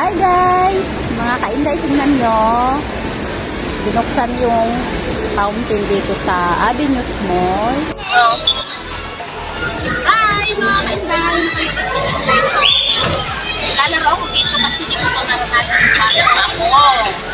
Hi guys! Mga kainday, tingnan nyo. Binuksan yung fountain dito sa Avenues Mall. Hi mga kainday! Lalaro ako dito kasi di ko pa maranasan yung ako.